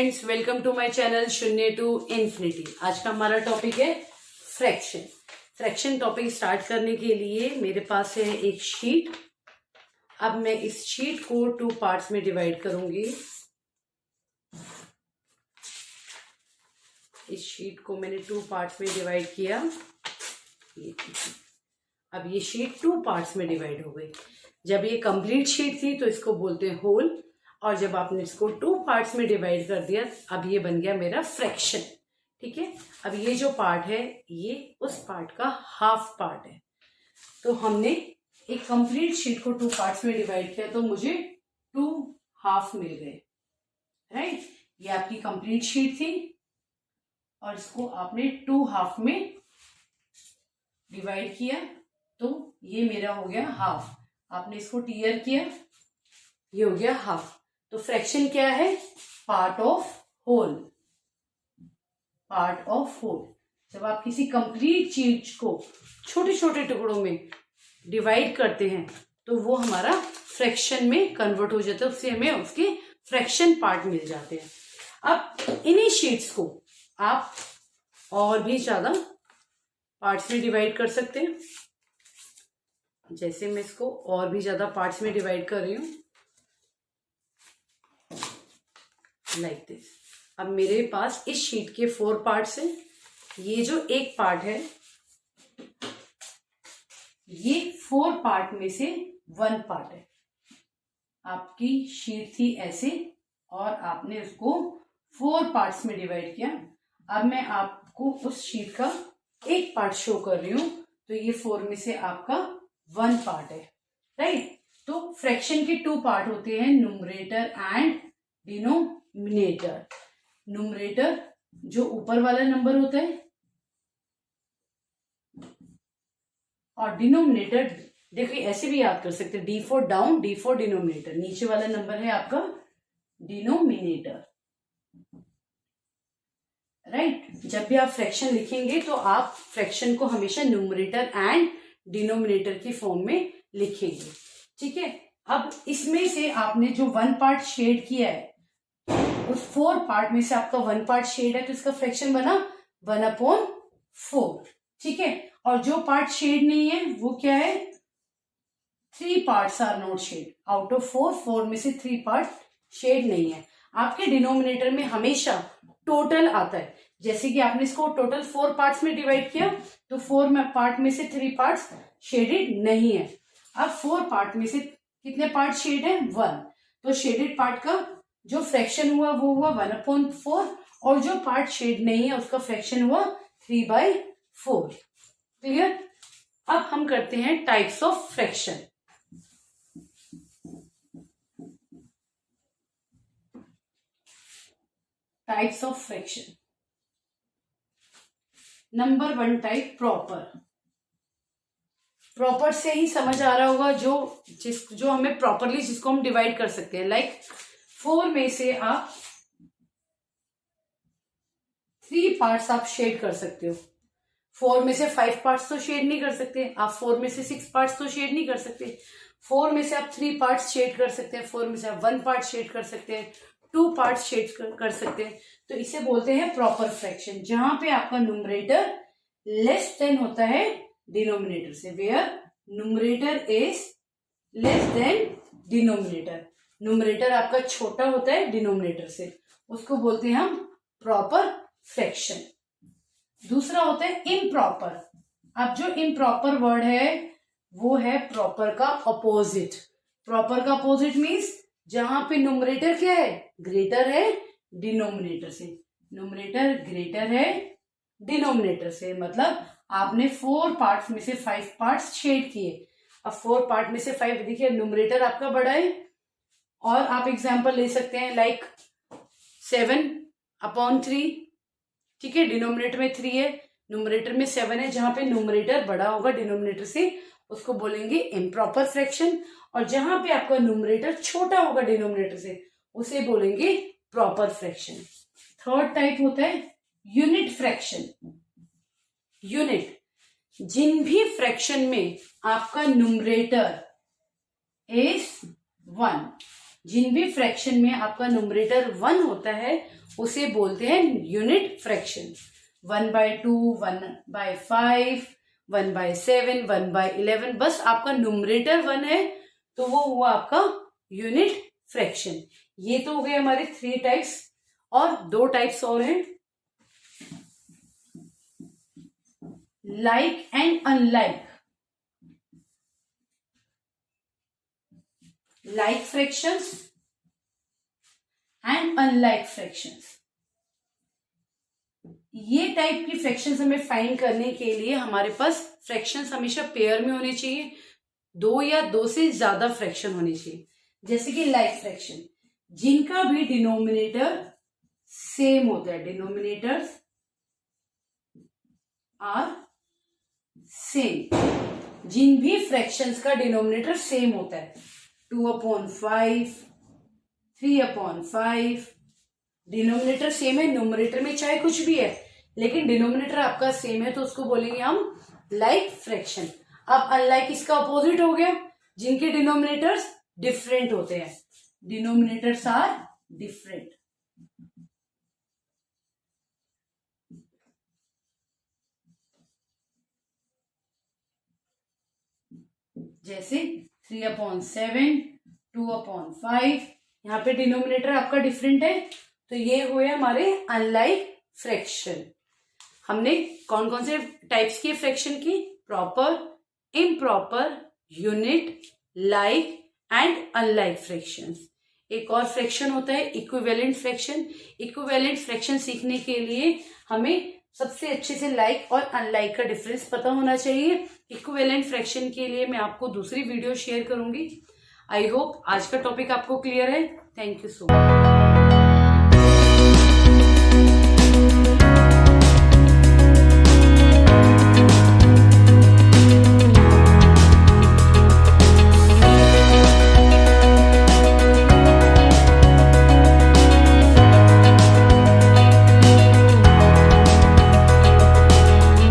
Friends, welcome to my channel शून्य to infinity. आज का हमारा टॉपिक है फ्रैक्शन। फ्रैक्शन टॉपिक स्टार्ट करने के लिए मेरे पास है एक शीट। अब मैं इस शीट को 2 पार्ट्स में डिवाइड करूंगी। इस शीट को मैंने 2 पार्ट्स में डिवाइड किया। अब ये शीट 2 पार्ट्स में डिवाइड हो गई। जब ये कंप्लीट शीट थी तो इसको बोलते हैं होल, और जब आपने इसको 2 पार्ट्स में डिवाइड कर दिया अब ये बन गया मेरा फ्रैक्शन। ठीक है, अब ये जो पार्ट है ये उस पार्ट का हाफ पार्ट है। तो हमने एक कंप्लीट शीट को 2 पार्ट्स में डिवाइड किया तो मुझे 2 हाफ मिल गए। राइट, ये आपकी कंप्लीट शीट थी और इसको आपने 2 हाफ में डिवाइड किया तो ये मेरा हो गया हाफ। आपने इसको टीयर किया, ये हो गया हाफ। तो फ्रैक्शन क्या है? Part of whole. Part of whole. जब आप किसी कंप्लीट चीज को छोटे छोटे टुकड़ों में डिवाइड करते हैं तो वो हमारा फ्रैक्शन में कन्वर्ट हो जाता है, उससे हमें उसके फ्रैक्शन पार्ट मिल जाते हैं। अब इन्हीं शीट्स को आप और भी ज्यादा पार्ट्स में डिवाइड कर सकते हैं। जैसे मैं इसको और भी ज्यादा पार्ट्स में डिवाइड कर रही हूं, लाइक दिस। अब मेरे पास इस शीट के 4 पार्ट्स हैं। ये जो एक पार्ट है ये 4 पार्ट में से 1 पार्ट है। आपकी शीट थी ऐसे और आपने उसको 4 पार्ट्स में डिवाइड किया। अब मैं आपको उस शीट का एक पार्ट शो कर रही हूं, तो ये 4 में से आपका 1 पार्ट है। राइट, तो फ्रैक्शन के 2 पार्ट होते हैं, न्यूमरेटर एंड डिनोमिनेटर। न्यूमरेटर जो ऊपर वाला नंबर होता है और डिनोमिनेटर देखिए ऐसे भी याद कर सकते हैं, D for down, D for denominator. नीचे वाला नंबर है आपका डिनोमिनेटर। राइट, जब भी आप फ्रैक्शन लिखेंगे तो आप फ्रैक्शन को हमेशा न्यूमरेटर एंड डिनोमिनेटर की फॉर्म में लिखेंगे। ठीक है, अब इसमें से आपने जो 1 पार्ट शेड किया है, उस 4 पार्ट में से आपका 1 पार्ट शेड है तो इसका फ्रैक्शन बना 1/4। ठीक है, और जो पार्ट शेड नहीं है वो क्या है? 3 parts are not shaded out of 4 में से 3 पार्ट शेड नहीं है। आपके डिनोमिनेटर में हमेशा टोटल आता है। जैसे कि आपने इसको टोटल 4 पार्ट्स में डिवाइड किया तो 4 पार्ट में से 3 पार्ट्स शेडेड नहीं है। अब 4 पार्ट में से कितने पार्ट शेड है? 1। तो शेडेड पार्ट का जो फ्रैक्शन हुआ वो हुआ 1/4, और जो पार्ट शेड नहीं है उसका फ्रैक्शन हुआ 3/4। क्लियर? अब हम करते हैं types of fraction. Types of fraction. Number 1 type proper. Proper से ही समझ आ रहा होगा जो हमें प्रॉपरली जिसको हम डिवाइड कर सकते हैं। लाइक 4 में से आप 3 पार्ट्स आप शेड कर सकते हो। 4 में से 5 पार्ट्स तो शेड नहीं कर सकते आप। 4 में से 6 पार्ट्स तो शेड नहीं कर सकते। 4 में से आप 3 पार्ट्स शेड कर सकते हैं। 4 में से आप 1 पार्ट शेड कर सकते हैं। 2 पार्ट्स शेड कर सकते हैं। तो इसे बोलते हैं प्रॉपर फ्रैक्शन, जहां पे आपका न्यूमरेटर लेस देन होता है डिनोमिनेटर से। Where numerator is less than denominator. Numerator आपका छोटा होता है डिनोमिनेटर से, उसको बोलते हैं हम प्रॉपर फ्रैक्शन। दूसरा होता है इम्प्रॉपर। अब जो इम्प्रॉपर वर्ड है वो है प्रॉपर का अपोजिट। प्रॉपर का अपोजिट मीन्स जहां पे न्यूमरेटर क्या है? ग्रेटर है डिनोमिनेटर से। न्यूमरेटर ग्रेटर है डिनोमिनेटर से, मतलब आपने 4 पार्ट्स में से 5 पार्ट्स शेड किए। अब 4 पार्ट में से 5, देखिए न्यूमरेटर आपका बड़ा है। और आप एग्जांपल ले सकते हैं लाइक 7/3। ठीक है, डिनोमिनेटर में 3 है, न्यूमरेटर में 7 है। जहां पे न्यूमरेटर बड़ा होगा डिनोमिनेटर से उसको बोलेंगे इम्प्रॉपर फ्रैक्शन, और जहां पे आपका न्यूमरेटर छोटा होगा डिनोमिनेटर से उसे बोलेंगे प्रॉपर फ्रैक्शन। थर्ड टाइप होता है यूनिट फ्रैक्शन। यूनिट, जिन भी फ्रैक्शन में आपका न्यूमरेटर इज 1, जिन भी फ्रैक्शन में आपका न्यूमरेटर 1 होता है उसे बोलते हैं यूनिट फ्रैक्शन। 1/2, 1/5, 1/7, 1/11, बस आपका न्यूमरेटर 1 है तो वो हुआ आपका यूनिट फ्रैक्शन। ये तो हो गए हमारे 3 टाइप्स, और 2 टाइप्स और हैं, like and unlike. Like fractions and unlike fractions. ये टाइप की फ्रैक्शंस हमें फाइंड करने के लिए हमारे पास फ्रैक्शंस हमेशा पेयर में होने चाहिए, 2 या 2 से ज्यादा फ्रैक्शन होने चाहिए। जैसे कि लाइक फ्रैक्शन, जिनका भी डिनोमिनेटर सेम होता है, डिनोमिनेटर्स आर सेम, जिन भी फ्रैक्शंस का डिनोमिनेटर सेम होता है, 2/5, 3/5, डिनोमिनेटर सेम है, न्यूमरेटर में चाहे कुछ भी है लेकिन डिनोमिनेटर आपका सेम है तो उसको बोलेंगे हम लाइक फ्रैक्शन। अब अनलाइक इसका अपोजिट हो गया, जिनके डिनोमिनेटर्स डिफरेंट होते हैं, डिनोमिनेटर्स आर डिफरेंट। जैसे 3/7, 2/5, यहाँ पे डिनोमिनेटर आपका डिफरेंट है तो ये हुए हमारे अनलाइक फ्रैक्शन। हमने कौन कौन से टाइप्स की फ्रैक्शन की? Proper, improper, unit, like and unlike fractions. एक और फ्रैक्शन होता है इक्विवेलेंट फ्रैक्शन। इक्विवेलेंट फ्रैक्शन सीखने के लिए हमें सबसे अच्छे से लाइक और अनलाइक का डिफरेंस पता होना चाहिए। इक्विवेलेंट फ्रैक्शन के लिए मैं आपको दूसरी वीडियो शेयर करूंगी। आई होप आज का टॉपिक आपको क्लियर है। Thank you so much.